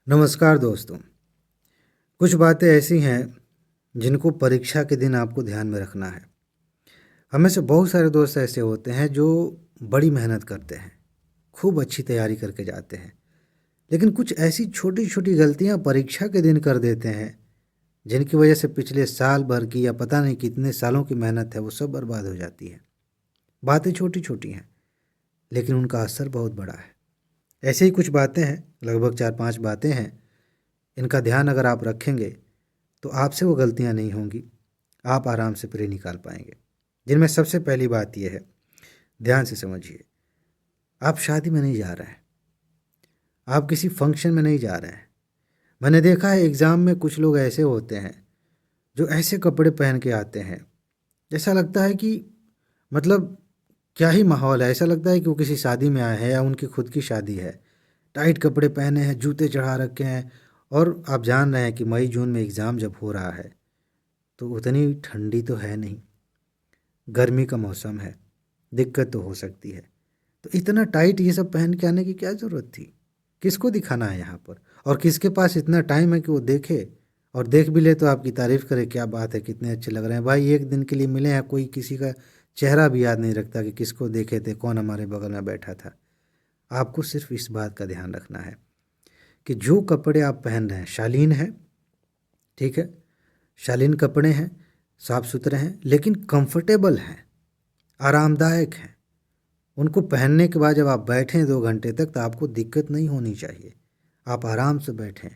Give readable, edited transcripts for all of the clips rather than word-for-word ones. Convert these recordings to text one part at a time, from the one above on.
नमस्कार दोस्तों। कुछ बातें ऐसी हैं जिनको परीक्षा के दिन आपको ध्यान में रखना है। हमें से बहुत सारे दोस्त ऐसे होते हैं जो बड़ी मेहनत करते हैं, खूब अच्छी तैयारी करके जाते हैं, लेकिन कुछ ऐसी छोटी छोटी गलतियां परीक्षा के दिन कर देते हैं जिनकी वजह से पिछले साल भर की या पता नहीं कितने सालों की मेहनत है वो सब बर्बाद हो जाती है। बातें छोटी छोटी हैं लेकिन उनका असर बहुत बड़ा है। ऐसे ही कुछ बातें हैं, लगभग 4-5 बातें हैं। इनका ध्यान अगर आप रखेंगे तो आपसे वो गलतियां नहीं होंगी, आप आराम से प्रे निकाल पाएंगे। जिनमें सबसे पहली बात यह है, ध्यान से समझिए। आप शादी में नहीं जा रहे हैं, आप किसी फंक्शन में नहीं जा रहे हैं। मैंने देखा है एग्ज़ाम में कुछ लोग ऐसे होते हैं जो ऐसे कपड़े पहन के आते हैं, जैसा लगता है कि मतलब क्या ही माहौल है। ऐसा लगता है कि वो किसी शादी में आए हैं या उनकी खुद की शादी है। टाइट कपड़े पहने हैं, जूते चढ़ा रखे हैं, और आप जान रहे हैं कि मई जून में एग्ज़ाम जब हो रहा है तो उतनी ठंडी तो है नहीं, गर्मी का मौसम है, दिक्कत तो हो सकती है। तो इतना टाइट ये सब पहन के आने की क्या ज़रूरत थी? किसको दिखाना है यहाँ पर? और किसके पास इतना टाइम है कि वो देखे, और देख भी ले तो आपकी तारीफ़ करे, क्या बात है, कितने अच्छे लग रहे हैं। भाई एक दिन के लिए मिले हैं, कोई किसी का चेहरा भी याद नहीं रखता कि किसको देखे थे, कौन हमारे बगल में बैठा था। आपको सिर्फ इस बात का ध्यान रखना है कि जो कपड़े आप पहन रहे हैं शालीन है, ठीक है, शालीन कपड़े हैं, साफ़ सुथरे हैं, लेकिन कंफर्टेबल हैं, आरामदायक हैं। उनको पहनने के बाद जब आप बैठें 2 घंटे तक तो आपको दिक्कत नहीं होनी चाहिए। आप आराम से बैठें,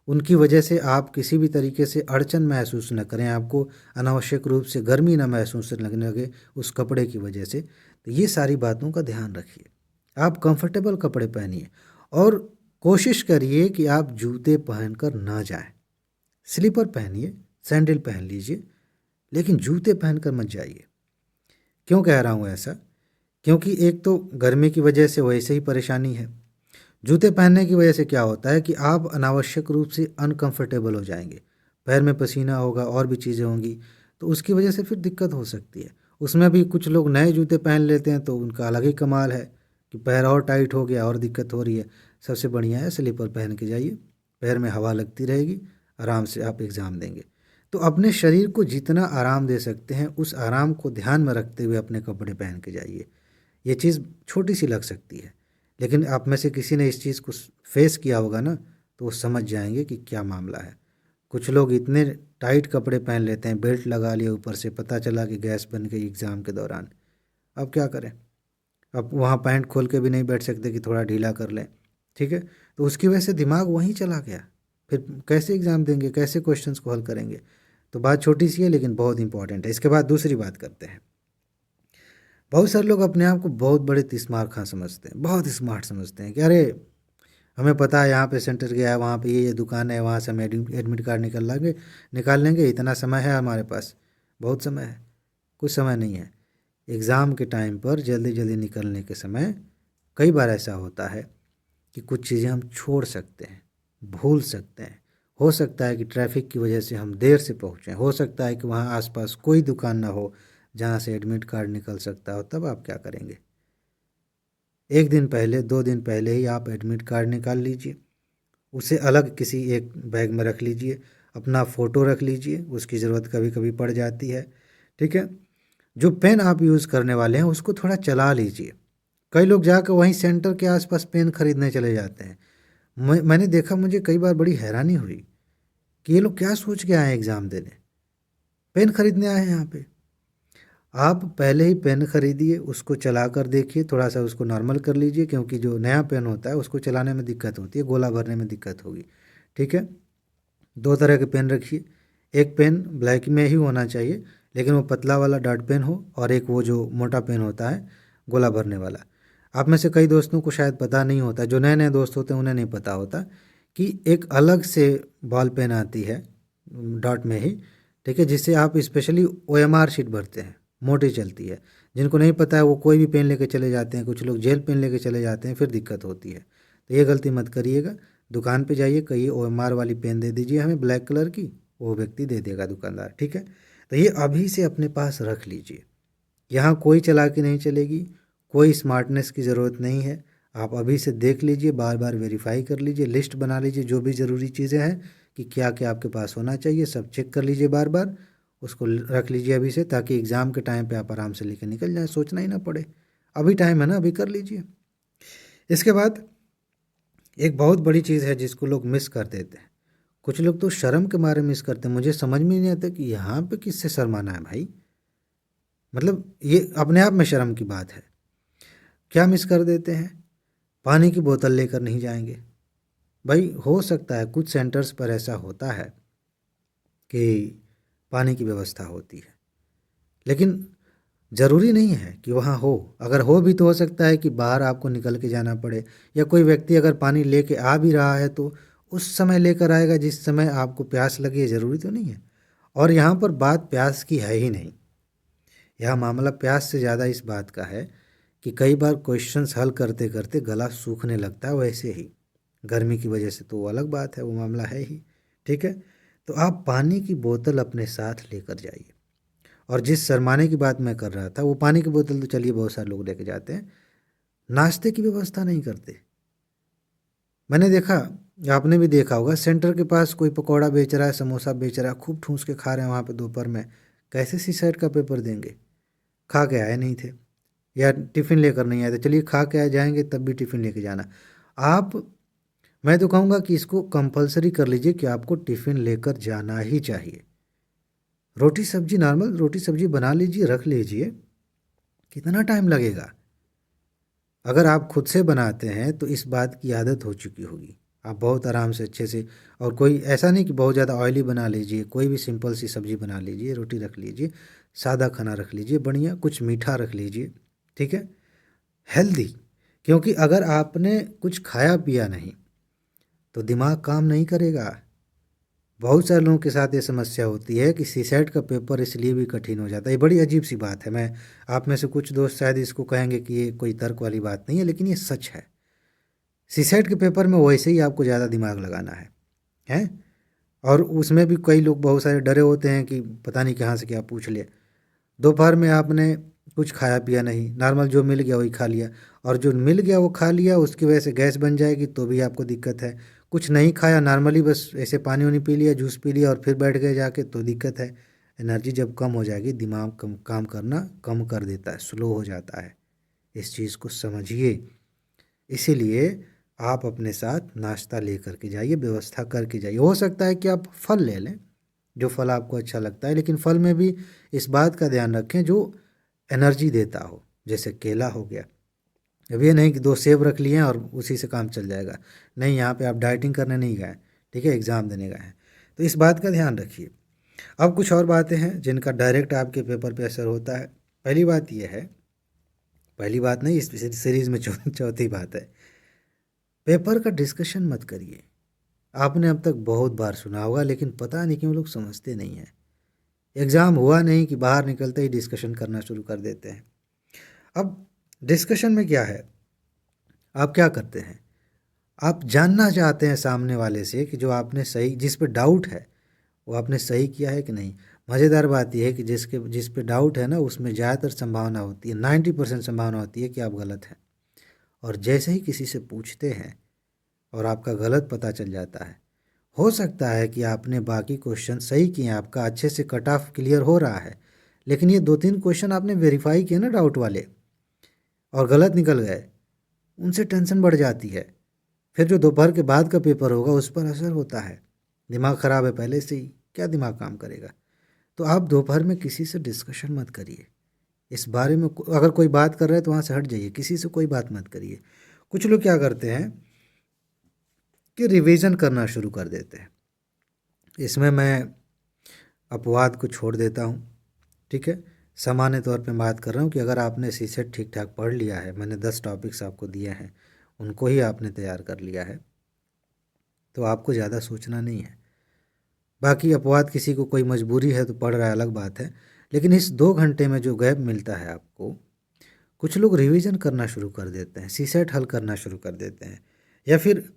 उनकी वजह से आप किसी भी तरीके से अड़चन महसूस न करें, आपको अनावश्यक रूप से गर्मी न महसूस लगने लगे उस कपड़े की वजह से। तो ये सारी बातों का ध्यान रखिए। आप कंफर्टेबल कपड़े पहनिए और कोशिश करिए कि आप जूते पहनकर ना जाएं। स्लीपर पहनिए, सैंडल पहन लीजिए, लेकिन जूते पहनकर मत जाइए। क्यों कह रहा हूँ ऐसा? क्योंकि एक तो गर्मी की वजह से वैसे ही परेशानी है। जूते पहनने की वजह से क्या होता है कि आप अनावश्यक रूप से अनकंफर्टेबल हो जाएंगे, पैर में पसीना होगा और भी चीज़ें होंगी, तो उसकी वजह से फिर दिक्कत हो सकती है। उसमें भी कुछ लोग नए जूते पहन लेते हैं तो उनका अलग ही कमाल है कि पैर और टाइट हो गया और दिक्कत हो रही है। सबसे बढ़िया है स्लीपर पहन के जाइए, पैर में हवा लगती रहेगी, आराम से आप एग्ज़ाम देंगे। तो अपने शरीर को जितना आराम दे सकते हैं उस आराम को ध्यान में रखते हुए अपने कपड़े पहन के जाइए। ये चीज़ छोटी सी लग सकती है, लेकिन आप में से किसी ने इस चीज़ को फेस किया होगा ना, तो वो समझ जाएंगे कि क्या मामला है। कुछ लोग इतने टाइट कपड़े पहन लेते हैं, बेल्ट लगा लिए ऊपर से, पता चला कि गैस बन गई एग्ज़ाम के दौरान। अब क्या करें? अब वहाँ पैंट खोल के भी नहीं बैठ सकते कि थोड़ा ढीला कर लें, ठीक है? तो उसकी वजह से दिमाग वहीं चला गया। फिर कैसे एग्ज़ाम देंगे, कैसे क्वेश्चंस को हल करेंगे? तो बात छोटी सी है लेकिन बहुत इंपॉर्टेंट है। इसके बाद दूसरी बात करते हैं। बहुत सारे लोग अपने आप को बहुत बड़े तिस्मार खां समझते हैं, बहुत स्मार्ट समझते हैं कि अरे हमें पता है यहाँ पे सेंटर गया है, वहाँ पे ये दुकान है, वहाँ से हम एडमिट कार्ड निकाल लेंगे, इतना समय है हमारे पास। बहुत समय है? कुछ समय नहीं है। एग्ज़ाम के टाइम पर जल्दी जल्दी निकलने के समय कई बार ऐसा होता है कि कुछ चीज़ें हम छोड़ सकते हैं, भूल सकते हैं। हो सकता है कि ट्रैफिक की वजह से हम देर से पहुँचें, हो सकता है कि वहाँ आसपास कोई दुकान ना हो जहाँ से एडमिट कार्ड निकल सकता हो। तब आप क्या करेंगे? 1 दिन पहले, 2 दिन पहले ही आप एडमिट कार्ड निकाल लीजिए, उसे अलग किसी एक बैग में रख लीजिए, अपना फ़ोटो रख लीजिए, उसकी ज़रूरत कभी कभी पड़ जाती है, ठीक है? जो पेन आप यूज़ करने वाले हैं उसको थोड़ा चला लीजिए। कई लोग जाकर वहीं सेंटर के आसपास पेन खरीदने चले जाते हैं। मैंने देखा, मुझे कई बार बड़ी हैरानी हुई कि ये लोग क्या सोच के आए हैं एग्ज़ाम देने, पेन खरीदने आए हैं यहाँ पे। आप पहले ही पेन खरीदिए, उसको चला कर देखिए, थोड़ा सा उसको नॉर्मल कर लीजिए, क्योंकि जो नया पेन होता है उसको चलाने में दिक्कत होती है, गोला भरने में दिक्कत होगी, ठीक है? 2 तरह के पेन रखिए। एक पेन ब्लैक में ही होना चाहिए, लेकिन वो पतला वाला डॉट पेन हो, और एक वो जो मोटा पेन होता है गोला भरने वाला। आप में से कई दोस्तों को शायद पता नहीं होता, जो नए नए दोस्त होते हैं उन्हें नहीं पता होता कि एक अलग से बॉल पेन आती है डॉट में ही, ठीक है, जिससे आप स्पेशली OMR शीट भरते हैं, मोटी चलती है। जिनको नहीं पता है वो कोई भी पेन लेके चले जाते हैं, कुछ लोग जेल पेन लेके चले जाते हैं, फिर दिक्कत होती है। तो ये गलती मत करिएगा। दुकान पे जाइए, कहिए OMR वाली पेन दे दीजिए हमें ब्लैक कलर की, वो व्यक्ति दे देगा दुकानदार, ठीक है? तो ये अभी से अपने पास रख लीजिए। यहाँ कोई चालाकी नहीं चलेगी, कोई स्मार्टनेस की ज़रूरत नहीं है। आप अभी से देख लीजिए, बार बार वेरीफाई कर लीजिए, लिस्ट बना लीजिए जो भी ज़रूरी चीज़ें हैं कि क्या क्या आपके पास होना चाहिए, सब चेक कर लीजिए बार बार, उसको रख लीजिए अभी से, ताकि एग्ज़ाम के टाइम पे आप आराम से लेकर निकल जाएं, सोचना ही ना पड़े। अभी टाइम है ना, अभी कर लीजिए। इसके बाद एक बहुत बड़ी चीज़ है जिसको लोग मिस कर देते हैं। कुछ लोग तो शर्म के मारे मिस करते हैं। मुझे समझ में नहीं आता कि यहाँ पे किससे शर्माना है भाई। मतलब ये अपने आप में शर्म की बात है। क्या मिस कर देते हैं? पानी की बोतल लेकर नहीं जाएंगे। भाई हो सकता है कुछ सेंटर्स पर ऐसा होता है कि पानी की व्यवस्था होती है, लेकिन ज़रूरी नहीं है कि वहाँ हो। अगर हो भी तो हो सकता है कि बाहर आपको निकल के जाना पड़े, या कोई व्यक्ति अगर पानी लेके आ भी रहा है तो उस समय लेकर आएगा जिस समय आपको प्यास लगे, ज़रूरी तो नहीं है। और यहाँ पर बात प्यास की है ही नहीं। यह मामला प्यास से ज़्यादा इस बात का है कि कई बार क्वेश्चंस हल करते करते गला सूखने लगता है। वैसे ही गर्मी की वजह से तो वो अलग बात है, वो मामला है ही। ठीक है, तो आप पानी की बोतल अपने साथ लेकर जाइए। और जिस शरमाने की बात मैं कर रहा था, वो पानी की बोतल तो चलिए बहुत सारे लोग लेके जाते हैं, नाश्ते की व्यवस्था नहीं करते। मैंने देखा, आपने भी देखा होगा, सेंटर के पास कोई पकौड़ा बेच रहा है, समोसा बेच रहा है, खूब ठूस के खा रहे हैं वहाँ पे दोपहर में। कैसे सी का पेपर देंगे? खा के आए नहीं थे या टिफ़िन लेकर नहीं आए थे। चलिए खा के आ जाएंगे तब भी टिफ़िन लेके जाना। आप, मैं तो कहूँगा कि इसको कंपलसरी कर लीजिए कि आपको टिफ़िन लेकर जाना ही चाहिए। रोटी सब्जी, नॉर्मल रोटी सब्जी बना लीजिए, रख लीजिए, कितना टाइम लगेगा? अगर आप खुद से बनाते हैं तो इस बात की आदत हो चुकी होगी, आप बहुत आराम से अच्छे से। और कोई ऐसा नहीं कि बहुत ज़्यादा ऑयली बना लीजिए, कोई भी सिंपल सी सब्ज़ी बना लीजिए, रोटी रख लीजिए, सादा खाना रख लीजिए, बढ़िया कुछ मीठा रख लीजिए। ठीक है, हेल्दी। क्योंकि अगर आपने कुछ खाया पिया नहीं तो दिमाग काम नहीं करेगा। बहुत सारे लोगों के साथ ये समस्या होती है कि सीसेट का पेपर इसलिए भी कठिन हो जाता है। ये बड़ी अजीब सी बात है। मैं, आप में से कुछ दोस्त शायद इसको कहेंगे कि ये कोई तर्क वाली बात नहीं है, लेकिन ये सच है। सीसेट के पेपर में वैसे ही आपको ज़्यादा दिमाग लगाना है, हैं? और उसमें भी कई लोग बहुत सारे डरे होते हैं कि पता नहीं कहाँ से क्या पूछ लिया। दोपहर में आपने कुछ खाया पिया नहीं, नॉर्मल जो मिल गया वही खा लिया, और जो मिल गया वो खा लिया, उसकी वजह से गैस बन जाएगी तो भी आपको दिक्कत है। कुछ नहीं खाया, नॉर्मली बस ऐसे पानी वानी पी लिया, जूस पी लिया और फिर बैठ गए जाके, तो दिक्कत है। एनर्जी जब कम हो जाएगी, दिमाग कम काम करना कम कर देता है, स्लो हो जाता है। इस चीज़ को समझिए। इसीलिए आप अपने साथ नाश्ता लेकर के जाइए, व्यवस्था करके जाइए। हो सकता है कि आप फल ले लें, जो फल आपको अच्छा लगता है, लेकिन फल में भी इस बात का ध्यान रखें जो एनर्जी देता हो, जैसे केला हो गया। अब ये नहीं कि 2 सेब रख लिए हैं और उसी से काम चल जाएगा। नहीं, यहाँ पे आप डाइटिंग करने नहीं गए, ठीक है, एग्ज़ाम देने गए हैं। तो इस बात का ध्यान रखिए। अब कुछ और बातें हैं जिनका डायरेक्ट आपके पेपर पे असर होता है। पहली बात यह है, पहली बात नहीं, इस सीरीज़ में चौथी बात है, पेपर का डिस्कशन मत करिए। आपने अब तक बहुत बार सुना होगा, लेकिन पता नहीं क्यों लोग समझते नहीं हैं। एग्ज़ाम हुआ नहीं कि बाहर निकलते ही डिस्कशन करना शुरू कर देते हैं। अब डिस्कशन में क्या है, आप क्या करते हैं, आप जानना चाहते हैं सामने वाले से कि जो आपने सही, जिस पे डाउट है वो आपने सही किया है कि नहीं। मज़ेदार बात यह है कि जिस पे डाउट है ना, उसमें ज़्यादातर संभावना होती है, 90% संभावना होती है कि आप गलत हैं। और जैसे ही किसी से पूछते हैं और आपका गलत पता चल जाता है, हो सकता है कि आपने बाकी क्वेश्चन सही किए हैं, आपका अच्छे से कट ऑफ क्लियर हो रहा है, लेकिन ये 2-3 क्वेश्चन आपने वेरीफाई किए ना डाउट वाले, और गलत निकल गए, उनसे टेंशन बढ़ जाती है। फिर जो दोपहर के बाद का पेपर होगा उस पर असर होता है। दिमाग ख़राब है पहले से ही, क्या दिमाग काम करेगा। तो आप दोपहर में किसी से डिस्कशन मत करिए इस बारे में। अगर कोई बात कर रहा है तो वहाँ से हट जाइए, किसी से कोई बात मत करिए। कुछ लोग क्या करते हैं कि रिवीजन करना शुरू कर देते हैं। इसमें मैं अपवाद को छोड़ देता हूँ, ठीक है। सामान्य तौर पे बात कर रहा हूँ कि अगर आपने सीसेट ठीक ठाक पढ़ लिया है, मैंने 10 टॉपिक्स आपको दिए हैं, उनको ही आपने तैयार कर लिया है, तो आपको ज़्यादा सोचना नहीं है। बाकी अपवाद, किसी को कोई मजबूरी है तो पढ़ रहा है, अलग बात है। लेकिन इस 2 घंटे में जो गैप मिलता है आपको, कुछ लोग रिवीजन करना शुरू कर देते हैं, सीसेट हल करना शुरू कर देते हैं, या फिर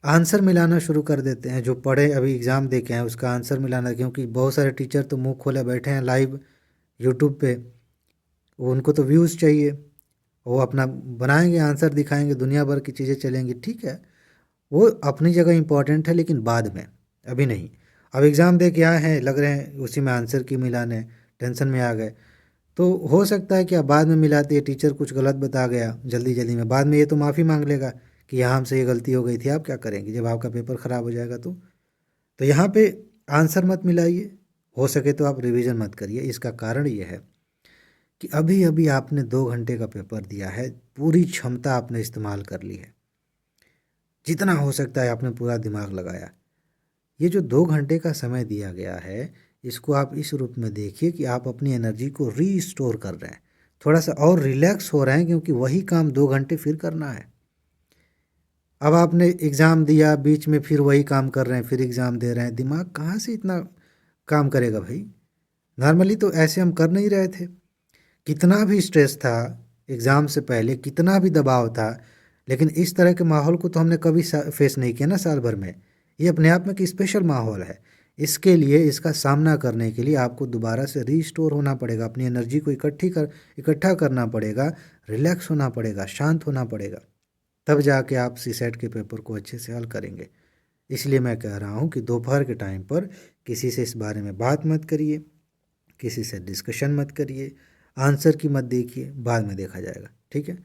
आंसर मिलाना शुरू कर देते हैं। जो पढ़े, अभी एग्ज़ाम दे के आए, उसका आंसर मिलाना, क्योंकि बहुत सारे टीचर तो मुंह खोले बैठे हैं लाइव यूट्यूब पे, वो उनको तो व्यूज़ चाहिए, वो अपना बनाएंगे, आंसर दिखाएंगे, दुनिया भर की चीज़ें चलेंगी, ठीक है, वो अपनी जगह इम्पॉर्टेंट है, लेकिन बाद में, अभी नहीं। अब एग्ज़ाम दे के आए हैं, लग रहे हैं उसी में आंसर की मिलाने, टेंशन में आ गए, तो हो सकता है कि आप बाद में मिलाते, ये टीचर कुछ गलत बता गया जल्दी जल्दी में, बाद में ये तो माफ़ी मांग लेगा कि यहाँ हमसे ये गलती हो गई थी। आप क्या करेंगे जब आपका पेपर ख़राब हो जाएगा? तो यहाँ पे आंसर मत मिलाइए, हो सके तो आप रिवीजन मत करिए। इसका कारण ये है कि अभी अभी आपने 2 घंटे का पेपर दिया है, पूरी क्षमता आपने इस्तेमाल कर ली है, जितना हो सकता है आपने पूरा दिमाग लगाया। ये जो 2 घंटे का समय दिया गया है, इसको आप इस रूप में देखिए कि आप अपनी एनर्जी को रीस्टोर कर रहे हैं, थोड़ा सा और रिलैक्स हो रहे हैं, क्योंकि वही काम 2 घंटे फिर करना है। अब आपने एग्ज़ाम दिया, बीच में फिर वही काम कर रहे हैं, फिर एग्ज़ाम दे रहे हैं, दिमाग कहाँ से इतना काम करेगा भाई? नॉर्मली तो ऐसे हम कर नहीं रहे थे। कितना भी स्ट्रेस था एग्ज़ाम से पहले, कितना भी दबाव था, लेकिन इस तरह के माहौल को तो हमने कभी फेस नहीं किया ना साल भर में। ये अपने आप में एक स्पेशल माहौल है। इसके लिए, इसका सामना करने के लिए आपको दोबारा से रीस्टोर होना पड़ेगा, अपनी एनर्जी को इकट्ठा करना पड़ेगा, रिलैक्स होना पड़ेगा, शांत होना पड़ेगा, तब जाके आप सीसेट के पेपर को अच्छे से हल करेंगे। इसलिए मैं कह रहा हूँ कि दोपहर के टाइम पर किसी से इस बारे में बात मत करिए, किसी से डिस्कशन मत करिए, आंसर की मत देखिए, बाद में देखा जाएगा, ठीक है?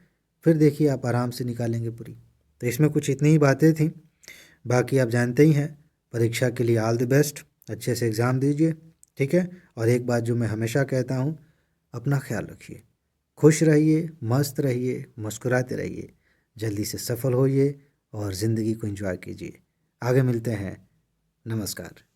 फिर देखिए आप आराम से निकालेंगे पूरी। तो इसमें कुछ इतनी ही बातें थी, बाकी आप जानते ही हैं। परीक्षा के लिए ऑल द बेस्ट, अच्छे से एग्ज़ाम दीजिए, ठीक है? और एक बात जो मैं हमेशा कहता हूँ, अपना ख्याल रखिए, खुश रहिए, मस्त रहिए, मुस्कुराते रहिए, जल्दी से सफल होइए और ज़िंदगी को एंजॉय कीजिए। आगे मिलते हैं, नमस्कार।